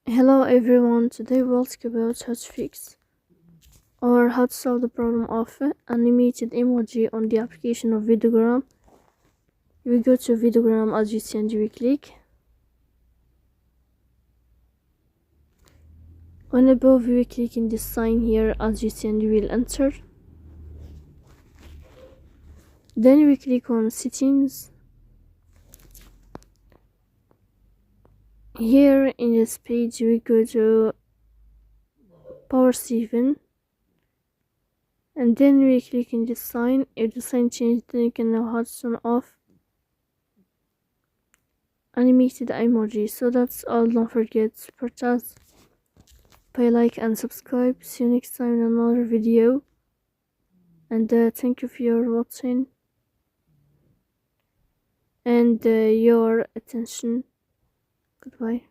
Hello everyone, today we'll talk about how to fix or how to solve the problem of animated emoji on the application of Vidogram. We go to Vidogram as you see and we click. On above we click in this sign here as you see and we will enter. Then we click on settings. Here in this page we go to power 7 and then we click in this sign. If the sign changed, then you can know how to turn off animated emoji. So that's all. Don't forget to support us by like and subscribe. See you next time in another video, and thank you for your watching and your attention. Goodbye.